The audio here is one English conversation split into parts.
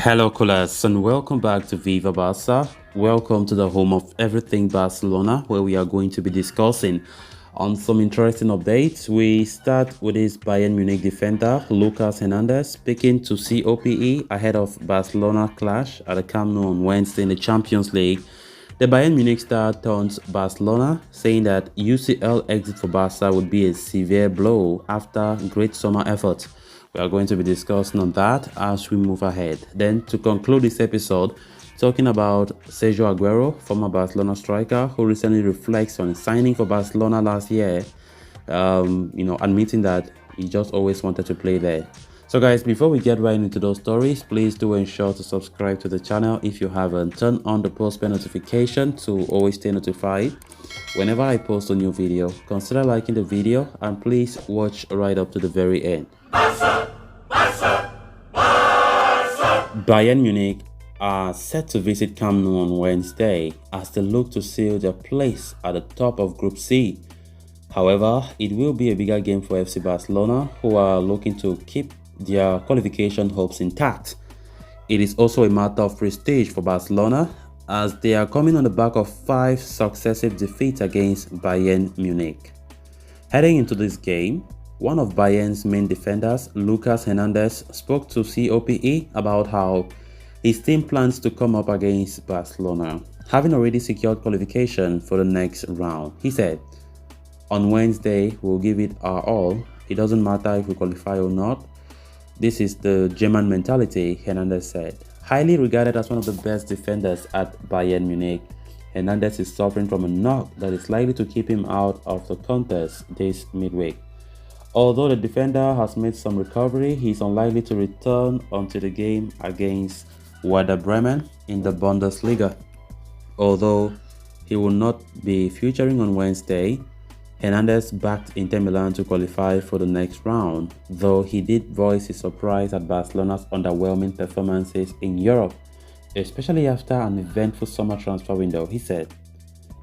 Hello, Colas, and welcome back to Viva Barca. Welcome to the home of everything Barcelona, where we are going to be discussing on some interesting updates. We start with this Bayern Munich defender, Lucas Hernandez, speaking to COPE ahead of Barcelona clash at the Camp Nou on Wednesday in the Champions League. The Bayern Munich star taunts Barcelona, saying that UCL exit for Barca would be a severe blow after great summer effort. We are going to be discussing on that as we move ahead. Then, to conclude this episode, talking about Sergio Aguero, former Barcelona striker, who recently reflects on signing for Barcelona last year, admitting that he just always wanted to play there. So guys, before we get right into those stories, please do ensure to subscribe to the channel if you haven't. Turn on the post bell notification to always stay notified whenever I post a new video. Consider liking the video and please watch right up to the very end. Bayern Munich are set to visit Camp Nou on Wednesday as they look to seal their place at the top of Group C. However, it will be a bigger game for FC Barcelona, who are looking to keep their qualification hopes intact. It is also a matter of prestige for Barcelona, as they are coming on the back of 5 successive defeats against Bayern Munich. Heading into this game, one of Bayern's main defenders, Lucas Hernandez, spoke to COPE about how his team plans to come up against Barcelona, having already secured qualification for the next round. He said, "On Wednesday, we'll give it our all. It doesn't matter if we qualify or not. This is the German mentality," Hernandez said. Highly regarded as one of the best defenders at Bayern Munich, Hernandez is suffering from a knock that is likely to keep him out of the contest this midweek. Although the defender has made some recovery, he is unlikely to return until the game against Werder Bremen in the Bundesliga. Although he will not be featuring on Wednesday, Hernandez backed Inter Milan to qualify for the next round, though he did voice his surprise at Barcelona's underwhelming performances in Europe, especially after an eventful summer transfer window. He said,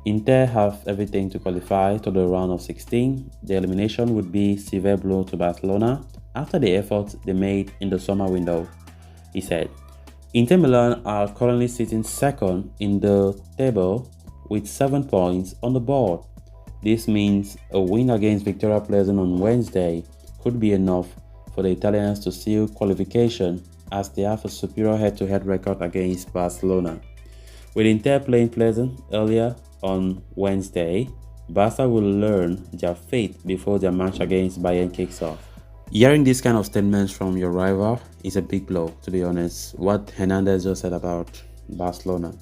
"Inter have everything to qualify to the round of 16. The elimination would be a severe blow to Barcelona after the efforts they made in the summer window." He said, "Inter Milan are currently sitting second in the table with 7 points on the board. This means a win against Victoria Pleasant on Wednesday could be enough for the Italians to seal qualification, as they have a superior head-to-head record against Barcelona. With Inter playing Pleasant earlier on Wednesday, Barca will learn their fate before their match against Bayern kicks off." Hearing these kind of statements from your rival is a big blow, to be honest. What Hernandez just said about Barcelona.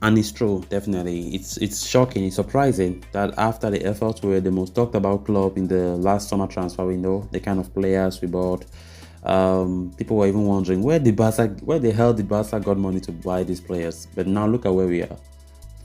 And it's true, definitely. It's shocking, it's surprising that after the efforts were the most talked about club in the last summer transfer window, the kind of players we bought, people were even wondering where the hell did Barca got money to buy these players. But now look at where we are,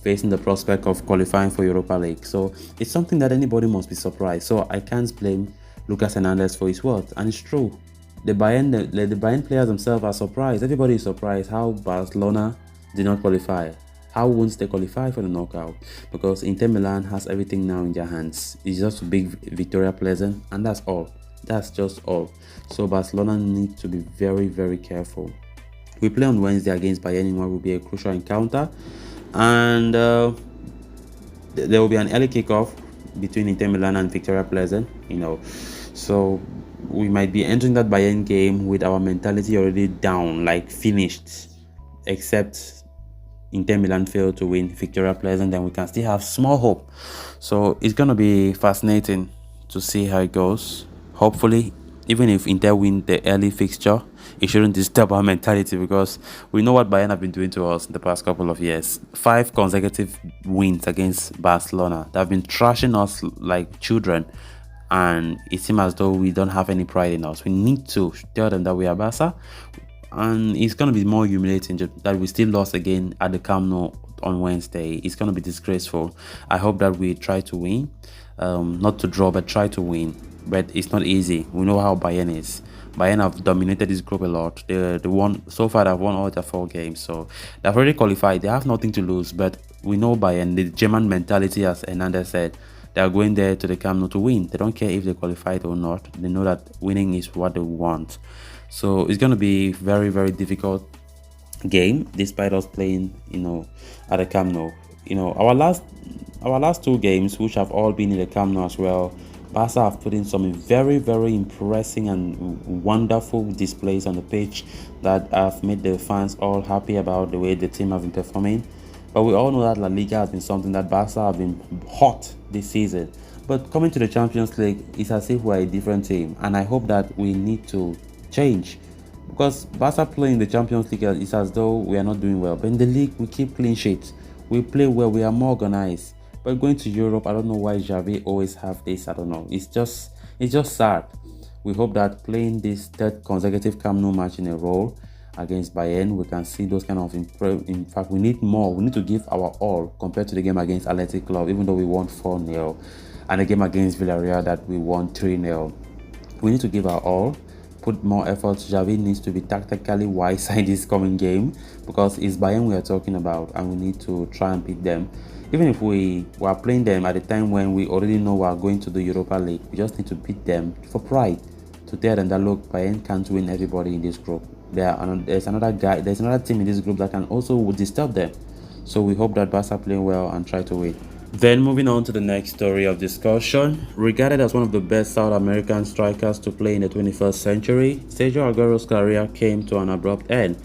facing the prospect of qualifying for Europa League. So it's something that anybody must be surprised. So I can't blame Lucas Hernandez for his words, and it's true. The Bayern players themselves are surprised. Everybody is surprised how Barcelona did not qualify. How won't they qualify for the knockout? Because Inter Milan has everything now in their hands. It's just a big Victoria Pleasant, and that's all. That's just all. So Barcelona need to be very, very careful. We play on Wednesday against Bayern in what will be a crucial encounter, and there will be an early kickoff between Inter Milan and Victoria Pleasant. So we might be entering that Bayern game with our mentality already down, like finished, except Inter Milan failed to win Victoria Pleasant, then we can still have small hope. So it's going to be fascinating to see how it goes. Hopefully, even if Inter win the early fixture, it shouldn't disturb our mentality, because we know what Bayern have been doing to us in the past couple of years. 5 consecutive wins against Barcelona. They've been trashing us like children, and it seems as though we don't have any pride in us. We need to tell them that we are Barca. And it's going to be more humiliating that we still lost again at the Camp Nou on Wednesday. It's going to be disgraceful. I hope that we try to win. Not to draw, but try to win. But it's not easy. We know how Bayern is. Bayern have dominated this group a lot. They won so far. They've won all their 4 games. So they've already qualified. They have nothing to lose. But we know Bayern, the German mentality, as Hernandez said, they are going there to the Camp Nou to win. They don't care if they qualified or not. They know that winning is what they want. So it's going to be very, very difficult game, despite us playing, at the Camp Nou. Our last two games, which have all been in the Camp Nou as well, Barca have put in some very, very impressive and wonderful displays on the pitch that have made the fans all happy about the way the team have been performing. But we all know that La Liga has been something that Barca have been hot this season. But coming to the Champions League, it's as if we're a different team, and I hope that we need to change. Because Barca playing the Champions League is as though we are not doing well. But in the league, we keep clean sheets. We play well, we are more organized. But going to Europe, I don't know why Xavi always have this. I don't know. It's just sad. We hope that playing this third consecutive Camp Nou match in a row against Bayern, we can see those kind of in fact, we need more. We need to give our all compared to the game against Athletic Club, even though we won 4-0, and the game against Villarreal that we won 3-0. We need to give our all, put more effort. Xavi needs to be tactically wise in this coming game, because it's Bayern we are talking about, and we need to try and beat them. Even if we were playing them at a time when we already know we are going to the Europa League, we just need to beat them for pride, to tell them that look, Bayern can't win everybody in this group. There's another team in this group that can also disturb them. So we hope that Barca play well and try to win. Then moving on to the next story of discussion, regarded as one of the best South American strikers to play in the 21st century, Sergio Aguero's career came to an abrupt end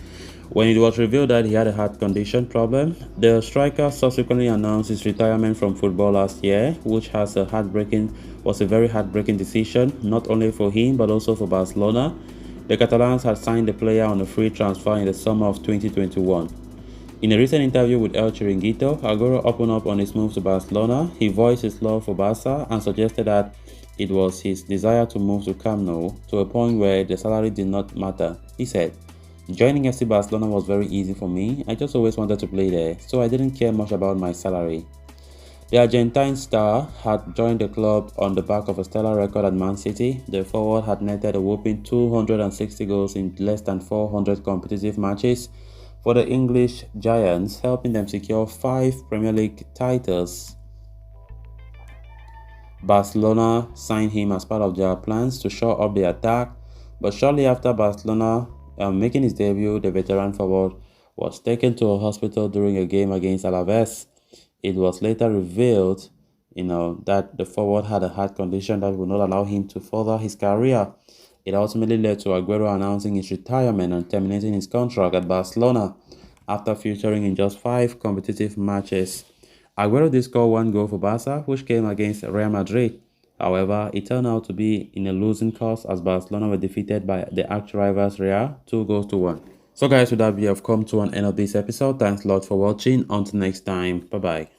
when it was revealed that he had a heart condition problem. The striker subsequently announced his retirement from football last year, which was a very heartbreaking decision, not only for him but also for Barcelona. The Catalans had signed the player on a free transfer in the summer of 2021. In a recent interview with El Chiringuito, Aguero opened up on his move to Barcelona. He voiced his love for Barca and suggested that it was his desire to move to Camp Nou, to a point where the salary did not matter. He said, "Joining FC Barcelona was very easy for me. I just always wanted to play there, so I didn't care much about my salary." The Argentine star had joined the club on the back of a stellar record at Man City. The forward had netted a whopping 260 goals in less than 400 competitive matches for the English Giants, helping them secure 5 Premier League titles. Barcelona signed him as part of their plans to shore up the attack, but shortly after Barcelona making his debut, the veteran forward was taken to a hospital during a game against Alaves. It was later revealed, that the forward had a heart condition that would not allow him to further his career. It ultimately led to Aguero announcing his retirement and terminating his contract at Barcelona after featuring in just 5 competitive matches. Aguero did score 1 goal for Barca, which came against Real Madrid. However, it turned out to be in a losing cause as Barcelona were defeated by the arch-rivals Real 2-1. So guys, with that we have come to an end of this episode. Thanks a lot for watching. Until next time, bye bye.